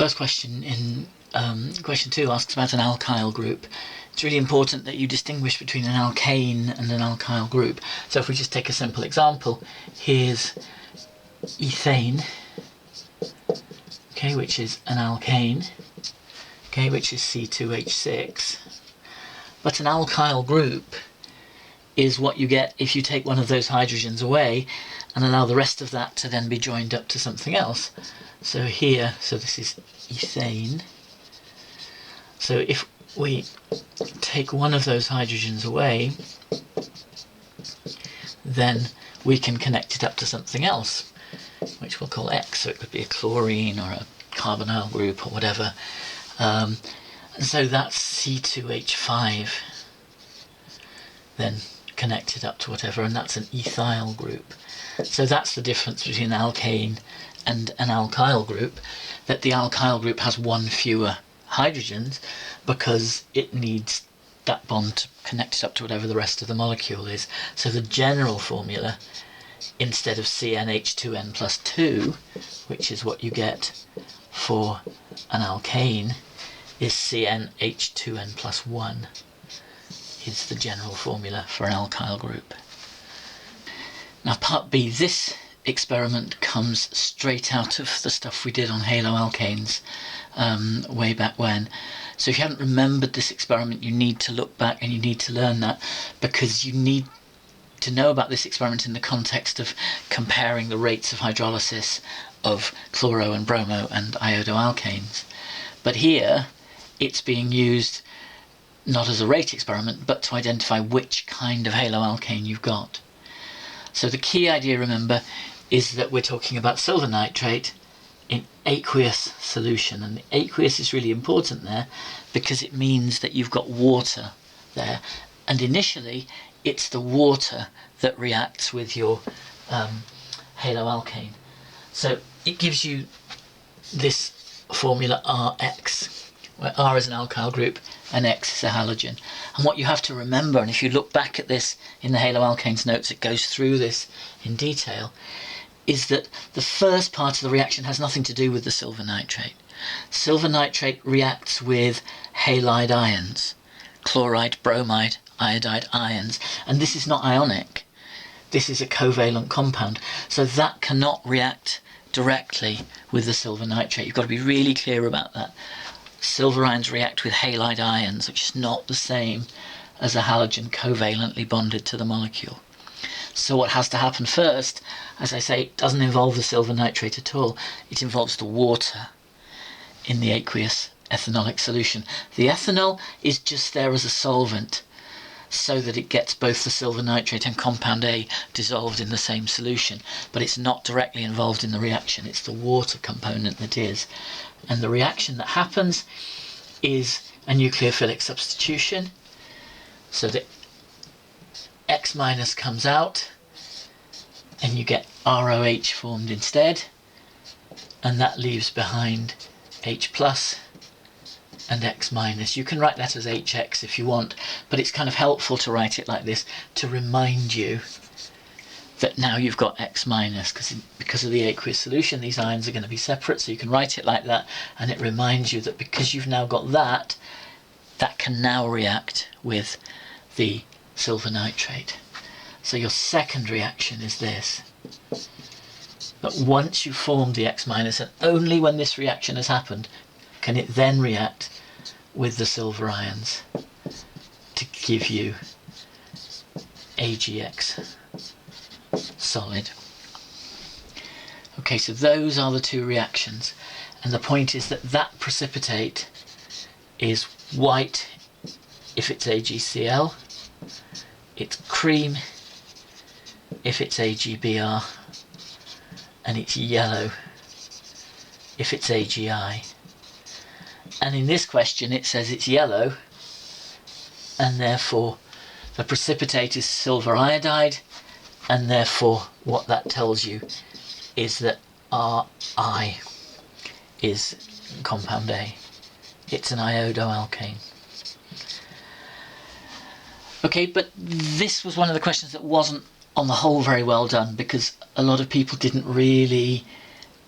first question in question 2 asks about an alkyl group. It's really important that you distinguish between an alkane and an alkyl group. So if we just take a simple example, here's ethane, okay, which is an alkane, okay, which is C2H6. But an alkyl group is what you get if you take one of those hydrogens away and allow the rest of that to then be joined up to something else. So here, so this is ethane. So if we take one of those hydrogens away, then we can connect it up to something else, which we'll call X. So it could be a chlorine or a carbonyl group or whatever. And so that's C2H5 then connected up to whatever, and that's an ethyl group. So that's the difference between an alkane and an alkyl group, that the alkyl group has one fewer hydrogens because it needs that bond to connect it up to whatever the rest of the molecule is. So the general formula, instead of CnH2n plus 2, which is what you get for an alkane, is CnH2n plus 1 is the general formula for an alkyl group. Now part B, this experiment comes straight out of the stuff we did on haloalkanes way back when. So if you haven't remembered this experiment, you need to look back and you need to learn that, because you need to know about this experiment in the context of comparing the rates of hydrolysis of chloro and bromo and iodoalkanes. But here it's being used not as a rate experiment, but to identify which kind of haloalkane you've got. So the key idea, remember, is that we're talking about silver nitrate in aqueous solution, and the aqueous is really important there because it means that you've got water there, and initially it's the water that reacts with your haloalkane. So it gives you this formula Rx, where R is an alkyl group and X is a halogen. And what you have to remember, and if you look back at this in the haloalkanes notes, it goes through this in detail, is that the first part of the reaction has nothing to do with the silver nitrate. Silver nitrate reacts with halide ions, chloride, bromide, iodide ions, and this is not ionic. This is a covalent compound, so that cannot react directly with the silver nitrate. You've got to be really clear about that. Silver ions react with halide ions, which is not the same as a halogen covalently bonded to the molecule. So what has to happen first, as I say, it doesn't involve the silver nitrate at all. It involves the water in the aqueous ethanolic solution. The ethanol is just there as a solvent, so that it gets both the silver nitrate and compound A dissolved in the same solution, but it's not directly involved in the reaction. It's the water component that is. And the reaction that happens is a nucleophilic substitution, so that X minus comes out and you get ROH formed instead, and that leaves behind H plus and X minus. You can write that as HX if you want, but it's kind of helpful to write it like this to remind you that now you've got X minus, because of the aqueous solution these ions are going to be separate, so you can write it like that, and it reminds you that because you've now got that, that can now react with the silver nitrate. So your second reaction is this. But once you've formed the X minus, and only when this reaction has happened, can it then react with the silver ions to give you AgX solid. Okay, so those are the two reactions, and the point is that that precipitate is white if it's AgCl, it's cream if it's AgBr, and it's yellow if it's AgI. And in this question it says it's yellow, and therefore the precipitate is silver iodide, and therefore what that tells you is that Ri is compound A. It's an iodoalkane. Okay, but this was one of the questions that wasn't on the whole very well done, because a lot of people didn't really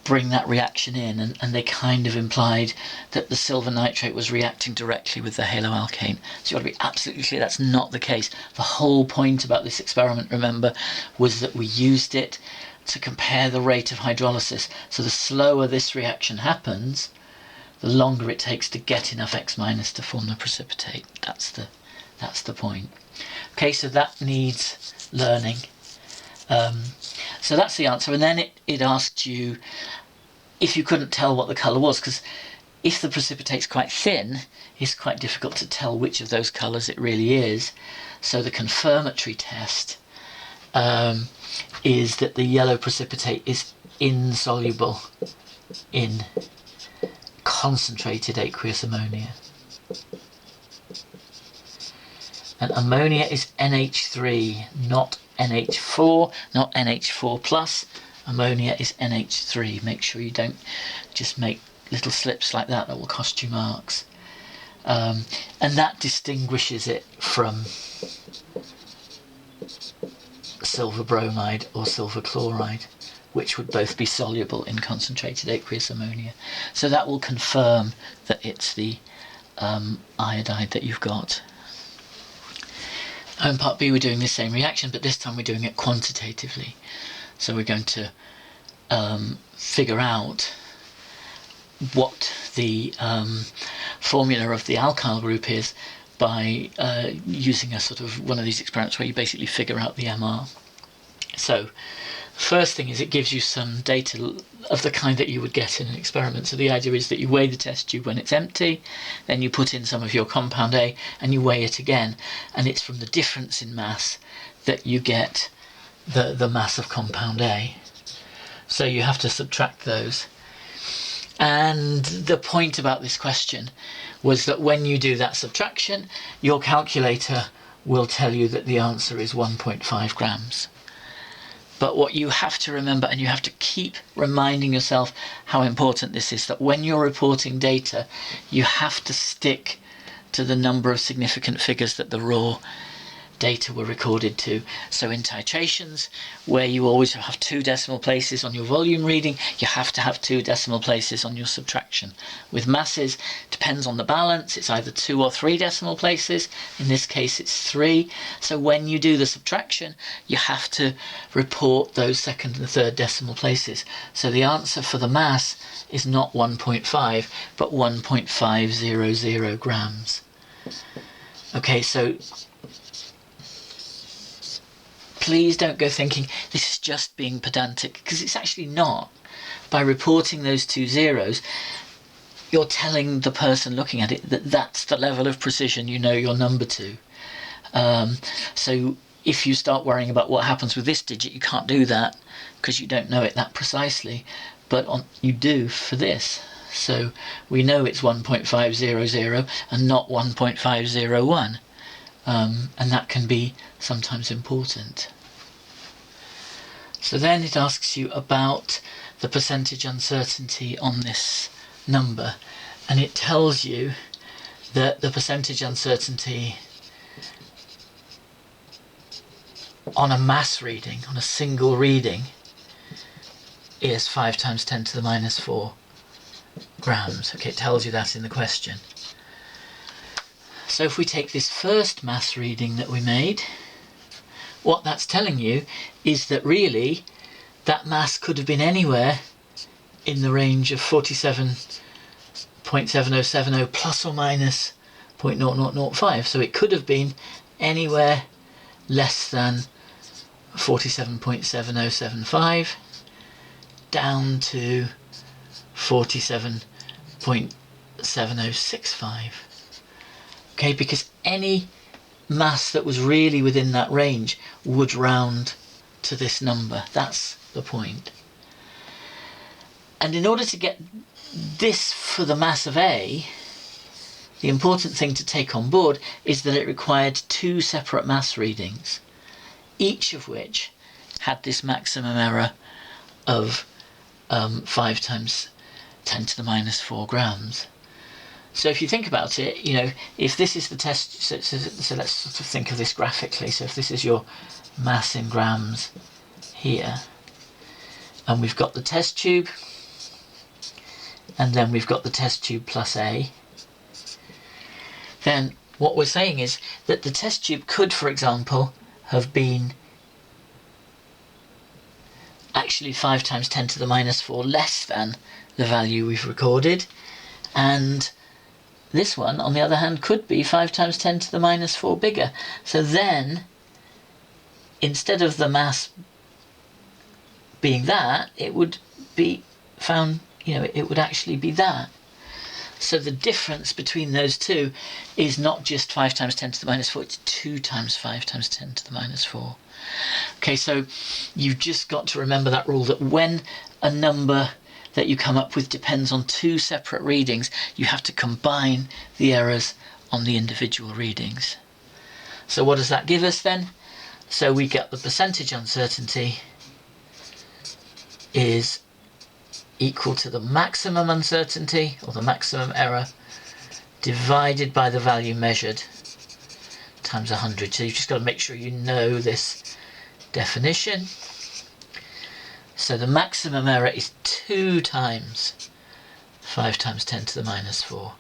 bring that reaction in, and they kind of implied that the silver nitrate was reacting directly with the haloalkane. So you've got to be absolutely clear that's not the case. The whole point about this experiment, remember, was that we used it to compare the rate of hydrolysis. So the slower this reaction happens, the longer it takes to get enough X- to form the precipitate. That's the point. Okay, so that needs learning. So that's the answer. And then it asked you if you couldn't tell what the colour was, because if the precipitate's quite thin, it's quite difficult to tell which of those colours it really is. So the confirmatory test is that the yellow precipitate is insoluble in concentrated aqueous ammonia. And ammonia is NH3, not NH4, not NH4 plus. Ammonia is NH3. Make sure you don't just make little slips like that will cost you marks. And that distinguishes it from silver bromide or silver chloride, which would both be soluble in concentrated aqueous ammonia. So that will confirm that it's the iodide that you've got. In part B we're doing the same reaction, but this time we're doing it quantitatively. So we're going to figure out what the formula of the alkyl group is by using a sort of one of these experiments where you basically figure out the MR. So first thing is it gives you some data of the kind that you would get in an experiment. So the idea is that you weigh the test tube when it's empty, then you put in some of your compound A and you weigh it again, and it's from the difference in mass that you get the mass of compound A. So you have to subtract those. And the point about this question was that when you do that subtraction, your calculator will tell you that the answer is 1.5 grams. But what you have to remember, and you have to keep reminding yourself how important this is, that when you're reporting data, you have to stick to the number of significant figures that the raw data were recorded to. So in titrations, where you always have 2 decimal places on your volume reading, you have to have 2 decimal places on your subtraction. With masses, depends on the balance, it's either 2 or 3 decimal places. In this case it's 3. So when you do the subtraction, you have to report those second and third decimal places. So the answer for the mass is not 1.5 but 1.500 grams. Okay, so please don't go thinking this is just being pedantic, because it's actually not. By reporting those 2 zeros, you're telling the person looking at it that that's the level of precision you know your number to. So if you start worrying about what happens with this digit, you can't do that because you don't know it that precisely, but you do for this. So we know it's 1.500 and not 1.501. And that can be sometimes important. So then it asks you about the percentage uncertainty on this number, and it tells you that the percentage uncertainty on a mass reading, on a single reading, is 5 times 10 to the minus 4 grams. Okay, it tells you that in the question. So if we take this first mass reading that we made, what that's telling you is that really that mass could have been anywhere in the range of 47.7070 plus or minus 0.0005. So it could have been anywhere less than 47.7075 down to 47.7065. Okay, because any mass that was really within that range would round to this number. That's the point. And in order to get this for the mass of A, the important thing to take on board is that it required 2 separate mass readings, each of which had this maximum error of 5 times 10 to the minus 4 grams. So if you think about it, you know, if this is the test, so let's sort of think of this graphically. So if this is your mass in grams here, and we've got the test tube, and then we've got the test tube plus A, then what we're saying is that the test tube could, for example, have been actually 5 times 10 to the minus 4 less than the value we've recorded, and this one, on the other hand, could be 5 times 10 to the minus 4 bigger. So then, instead of the mass being that, it would be found, it would actually be that. So the difference between those two is not just 5 times 10 to the minus 4, it's 2 times 5 times 10 to the minus 4. Okay, so you've just got to remember that rule, that when a number that you come up with depends on 2 separate readings, you have to combine the errors on the individual readings. So what does that give us then? So we get the percentage uncertainty is equal to the maximum uncertainty, or the maximum error, divided by the value measured times 100. So you've just got to make sure you know this definition. So the maximum error is 2 times 5 times 10 to the minus 4,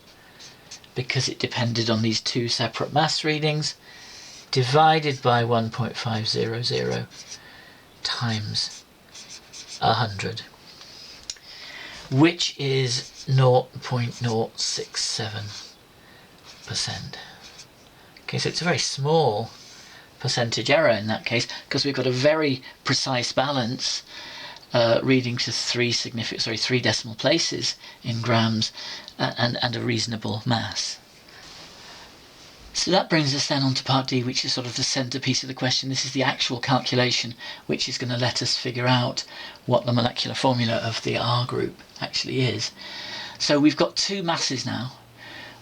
because it depended on these 2 separate mass readings, divided by 1.500 times 100. Which is 0.067%. Okay, so it's a very small percentage error in that case, because we've got a very precise balance reading to 3 decimal places in grams, and a reasonable mass. So that brings us then on to part D, which is sort of the centerpiece of the question. This is the actual calculation which is going to let us figure out what the molecular formula of the R group actually is. So we've got 2 masses now.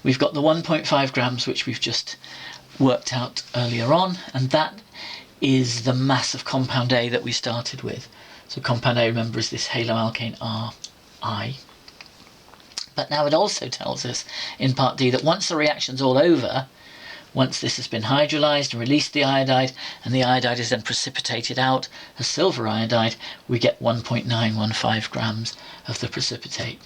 We've got the 1.5 grams, which we've just worked out earlier on, and that is the mass of compound A that we started with. So compound A, remember, is this haloalkane Ri. But now it also tells us in part D that once the reaction's all over, once this has been hydrolyzed and released the iodide, and the iodide is then precipitated out as silver iodide, we get 1.915 grams of the precipitate.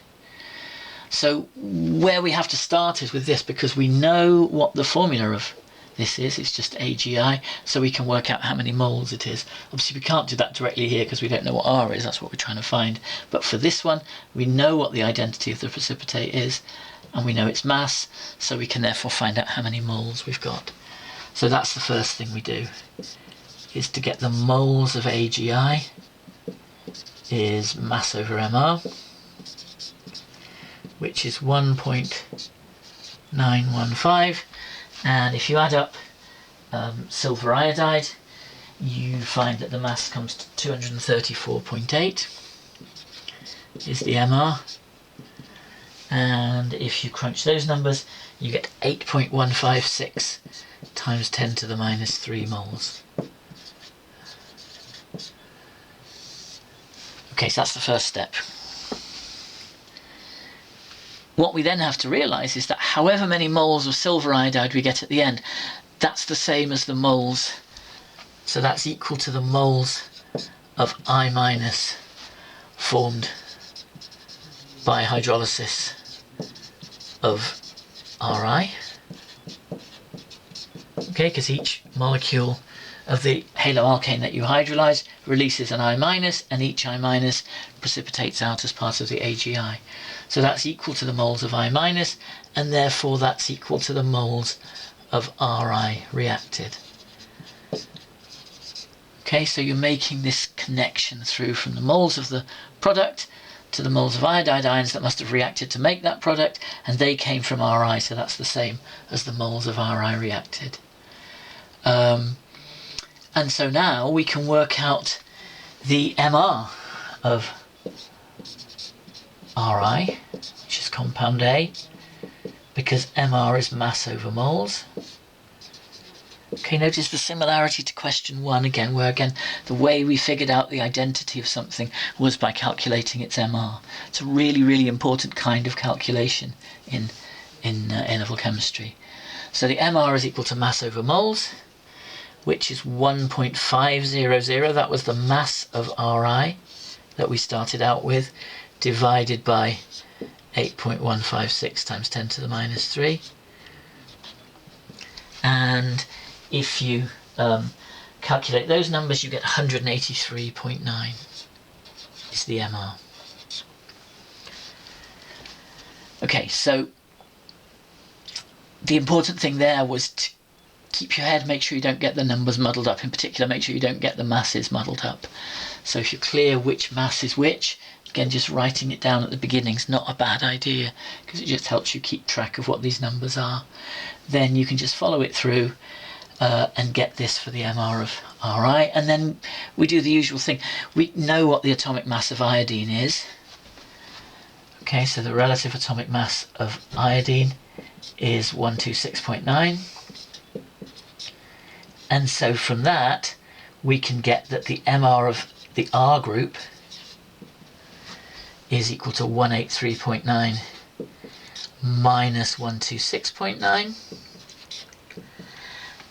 So where we have to start is with this, because we know what the formula of this is. It's just AgI, so we can work out how many moles it is. Obviously we can't do that directly here because we don't know what R is, that's what we're trying to find. But for this one, we know what the identity of the precipitate is, and we know its mass, so we can therefore find out how many moles we've got. So that's the first thing we do, is to get the moles of AgI is mass over MR, which is 1.915, and if you add up silver iodide, you find that the mass comes to 234.8 is the MR. And if you crunch those numbers, you get 8.156 times 10 to the minus 3 moles. Okay, so that's the first step. What we then have to realise is that however many moles of silver iodide we get at the end, that's the same as the moles. So that's equal to the moles of I- formed by hydrolysis of Ri. Okay, because each molecule of the haloalkane that you hydrolyze releases an I-, and each I- precipitates out as part of the AgI. So that's equal to the moles of I-, and therefore that's equal to the moles of Ri reacted. Okay, so you're making this connection through from the moles of the product to the moles of iodide ions that must have reacted to make that product, and they came from Ri, so that's the same as the moles of Ri reacted. And so now we can work out the MR of Ri, which is compound A, because MR is mass over moles. Okay, notice the similarity to question 1 again, where again the way we figured out the identity of something was by calculating its MR. It's a really, really important kind of calculation in A-level chemistry. So the MR is equal to mass over moles, which is 1.500. That was the mass of Ri that we started out with, divided by 8.156 times 10 to the minus 3. And if you calculate those numbers, you get 183.9 is the MR. Okay, so the important thing there was to keep your head, make sure you don't get the numbers muddled up. In particular, make sure you don't get the masses muddled up. So if you're clear which mass is which, again, just writing it down at the beginning is not a bad idea, because it just helps you keep track of what these numbers are. Then you can just follow it through and get this for the MR of Ri. And then we do the usual thing. We know what the atomic mass of iodine is. Okay, so the relative atomic mass of iodine is 126.9. And so from that, we can get that the MR of the R group is equal to 183.9 minus 126.9.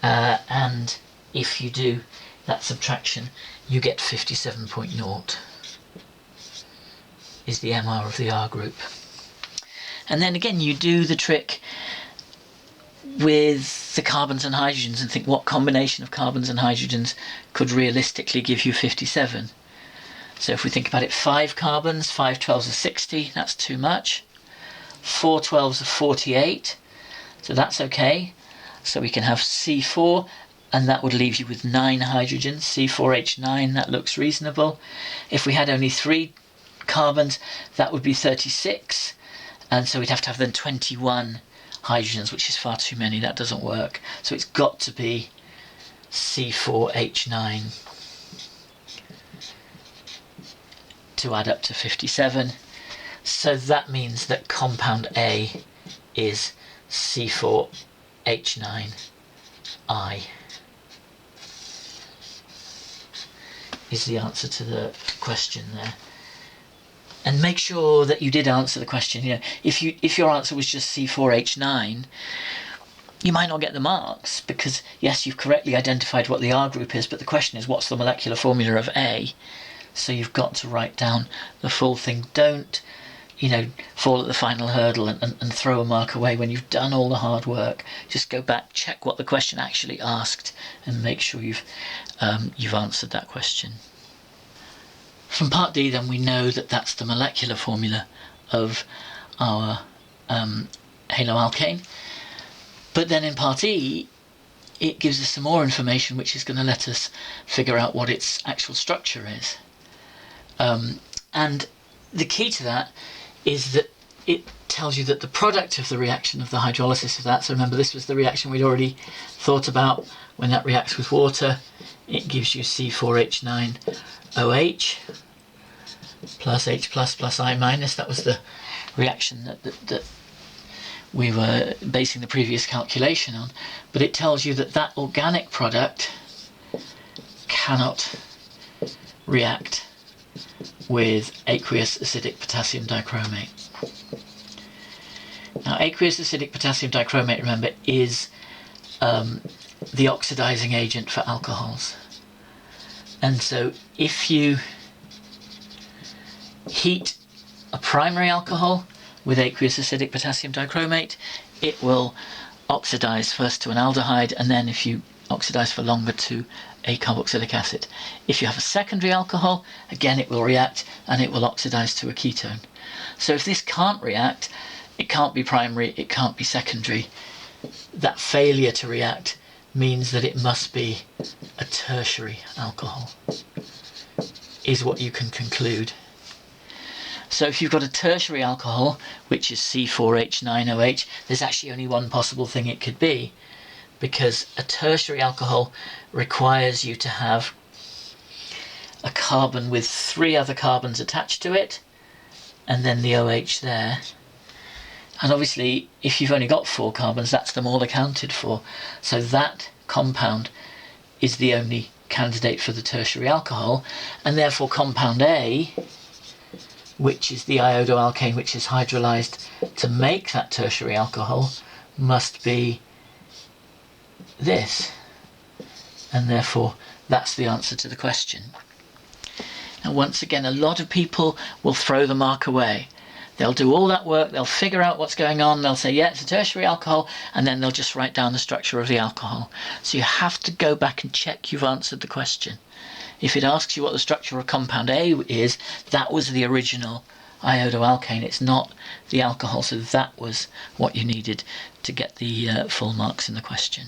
And if you do that subtraction, you get 57.0 is the MR of the R group. And then again, you do the trick with the carbons and hydrogens and think what combination of carbons and hydrogens could realistically give you 57. So if we think about it, 5 carbons, 5 12s are 60, that's too much. 4 12s are 48, so that's okay. So we can have C4, and that would leave you with 9 hydrogens, C4H9, that looks reasonable. If we had only 3 carbons, that would be 36, and so we'd have to have then 21 hydrogens, which is far too many, that doesn't work. So it's got to be C4H9 to add up to 57. So that means that compound A is C4H9I is the answer to the question there. And make sure that you did answer the question. You know, if your answer was just C4H9, you might not get the marks, because yes, you've correctly identified what the R group is, but the question is, what's the molecular formula of A? So you've got to write down the full thing. Don't, you know, fall at the final hurdle and throw a mark away when you've done all the hard work. Just go back, check what the question actually asked, and make sure you've answered that question. From part D, then, we know that that's the molecular formula of our haloalkane. But then in part E, it gives us some more information which is going to let us figure out what its actual structure is. And the key to that is that it tells you that the product of the reaction of the hydrolysis of that, so remember this was the reaction we'd already thought about when that reacts with water, it gives you C4H9OH plus H plus I minus. That was the reaction that we were basing the previous calculation on. But it tells you that that organic product cannot react with aqueous acidic potassium dichromate. Now, aqueous acidic potassium dichromate, remember, is the oxidizing agent for alcohols. And so if you heat a primary alcohol with aqueous acidic potassium dichromate, it will oxidize first to an aldehyde, and then if you oxidize for longer to a carboxylic acid. If you have a secondary alcohol, again it will react and it will oxidize to a ketone. So if this can't react, it can't be primary, it can't be secondary. That failure to react means that it must be a tertiary alcohol, is what you can conclude. So if you've got a tertiary alcohol, which is C4H9OH, there's actually only one possible thing it could be, because a tertiary alcohol requires you to have a carbon with 3 other carbons attached to it, and then the OH there. And obviously, if you've only got 4 carbons, that's them all accounted for. So that compound is the only candidate for the tertiary alcohol, and therefore compound A, which is the iodoalkane which is hydrolyzed to make that tertiary alcohol, must be this. And therefore that's the answer to the question. Now once again, a lot of people will throw the mark away. They'll do all that work, they'll figure out what's going on, they'll say, yeah, it's a tertiary alcohol, and then they'll just write down the structure of the alcohol. So you have to go back and check you've answered the question. If it asks you what the structure of compound A is, that was the original iodoalkane. It's not the alcohol, so that was what you needed to get the full marks in the question.